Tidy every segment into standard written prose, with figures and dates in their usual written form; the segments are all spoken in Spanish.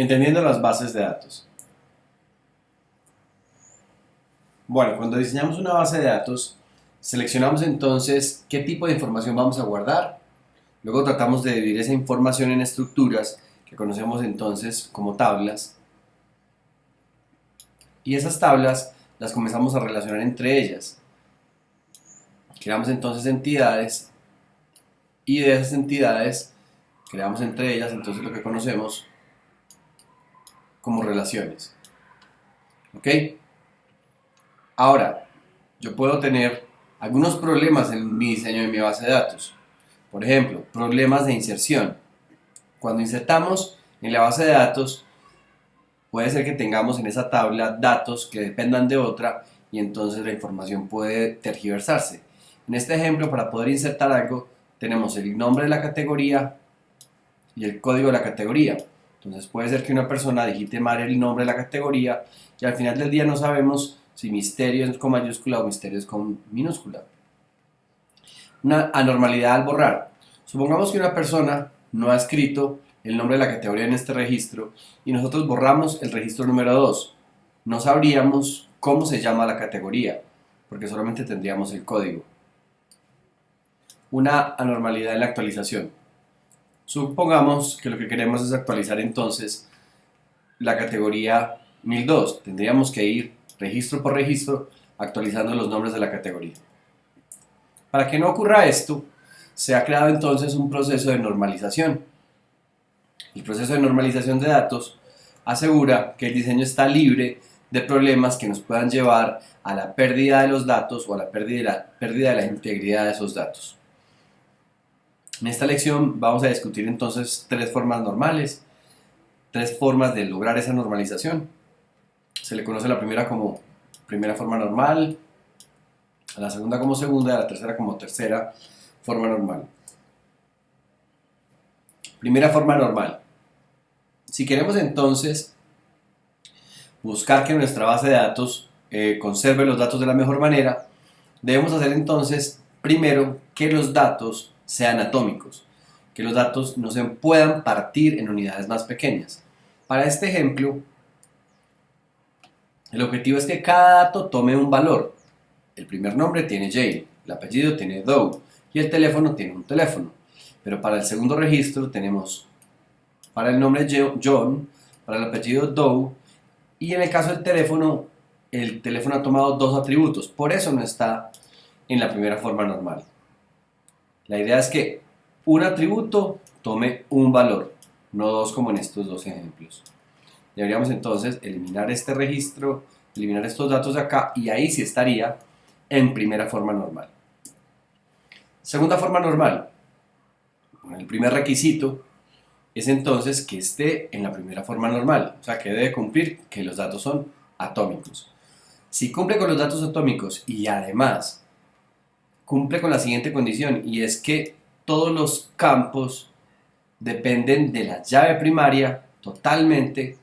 Entendiendo las bases de datos. Bueno, cuando diseñamos una base de datos, seleccionamos entonces qué tipo de información vamos a guardar. Luego tratamos de dividir esa información en estructuras que conocemos entonces como tablas. Y esas tablas las comenzamos a relacionar entre ellas. Creamos entonces entidades y de esas entidades creamos entre ellas entonces lo que conocemos como relaciones. ¿Ok? Ahora, yo puedo tener algunos problemas en mi diseño de mi base de datos. Por ejemplo, problemas de inserción. Cuando insertamos en la base de datos, puede ser que tengamos en esa tabla datos que dependan de otra y entonces la información puede tergiversarse. En este ejemplo, para poder insertar algo, tenemos el nombre de la categoría y el código de la categoría. Entonces puede ser que una persona digite mal el nombre de la categoría y al final del día no sabemos si misterio es con mayúscula o misterio es con minúscula. Una anormalidad al borrar. Supongamos que una persona no ha escrito el nombre de la categoría en este registro y nosotros borramos el registro número 2. No sabríamos cómo se llama la categoría porque solamente tendríamos el código. Una anormalidad en la actualización. Supongamos que lo que queremos es actualizar entonces la categoría 1002. Tendríamos que ir registro por registro actualizando los nombres de la categoría. Para que no ocurra esto, se ha creado entonces un proceso de normalización. El proceso de normalización de datos asegura que el diseño está libre de problemas que nos puedan llevar a la pérdida de los datos o a la pérdida de la integridad de esos datos. En esta lección vamos a discutir entonces tres formas normales, tres formas de lograr esa normalización. Se le conoce la primera como primera forma normal, a la segunda como segunda y a la tercera como tercera forma normal. Primera forma normal. Si queremos entonces buscar que nuestra base de datos conserve los datos de la mejor manera, debemos hacer entonces primero que los datos sean atómicos, que los datos no se puedan partir en unidades más pequeñas. Para este ejemplo, el objetivo es que cada dato tome un valor. El primer nombre tiene Jane, el apellido tiene Doe y el teléfono tiene un teléfono. Pero para el segundo registro tenemos para el nombre John, para el apellido Doe y en el caso del teléfono, el teléfono ha tomado dos atributos. Por eso no está en la primera forma normal. La idea es que un atributo tome un valor, no dos como en estos dos ejemplos. Deberíamos entonces eliminar este registro, eliminar estos datos de acá y ahí sí estaría en primera forma normal. Segunda forma normal. El primer requisito es entonces que esté en la primera forma normal, o sea que debe cumplir que los datos son atómicos. Si cumple con los datos atómicos y además cumple con la siguiente condición y es que todos los campos dependen de la llave primaria totalmente,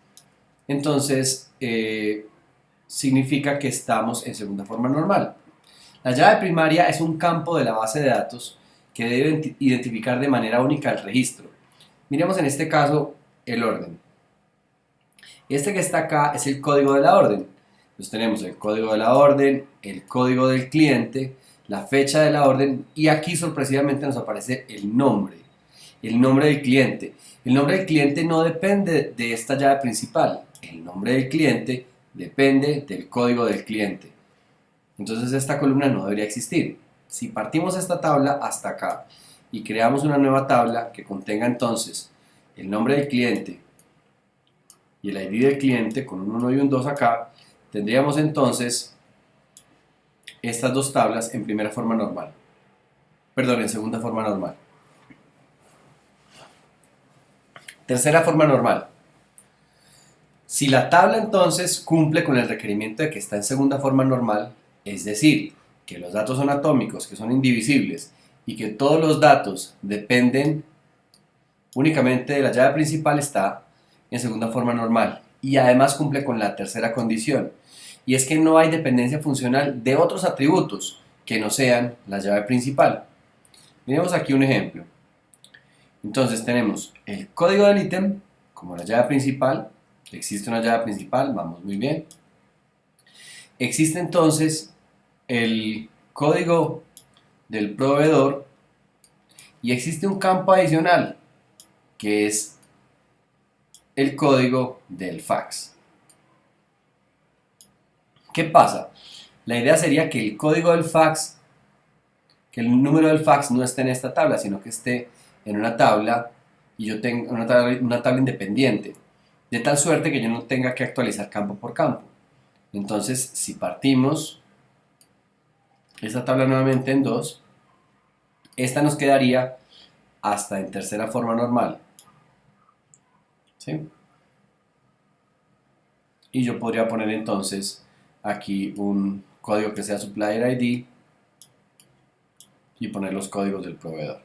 entonces significa que estamos en segunda forma normal. La llave primaria es un campo de la base de datos que debe identificar de manera única el registro. Miremos en este caso el orden. Este que está acá es el código de la orden. Entonces tenemos el código de la orden, el código del cliente, la fecha de la orden y aquí sorpresivamente nos aparece el nombre del cliente. El nombre del cliente no depende de esta llave principal. El nombre del cliente depende del código del cliente. Entonces esta columna no debería existir. Si partimos esta tabla hasta acá y creamos una nueva tabla que contenga entonces el nombre del cliente y el ID del cliente con un 1 y un 2 acá, tendríamos entonces estas dos tablas en primera forma normal. Perdón, en segunda forma normal. Tercera forma normal. Si la tabla entonces cumple con el requerimiento de que está en segunda forma normal, es decir, que los datos son atómicos, que son indivisibles y que todos los datos dependen únicamente de la llave principal, está en segunda forma normal y además cumple con la tercera condición y es que no hay dependencia funcional de otros atributos que no sean la llave principal. Miremos aquí un ejemplo. Entonces tenemos el código del ítem como la llave principal. Existe una llave principal, vamos muy bien. Existe entonces el código del proveedor y existe un campo adicional que es el código del fax. ¿Qué pasa? La idea sería que el código del fax, que el número del fax no esté en esta tabla, sino que esté en una tabla y yo tengo una tabla independiente, de tal suerte que yo no tenga que actualizar campo por campo. Entonces, si partimos esta tabla nuevamente en dos, esta nos quedaría hasta en tercera forma normal. ¿Sí? Y yo podría poner entonces aquí un código que sea supplier ID y poner los códigos del proveedor.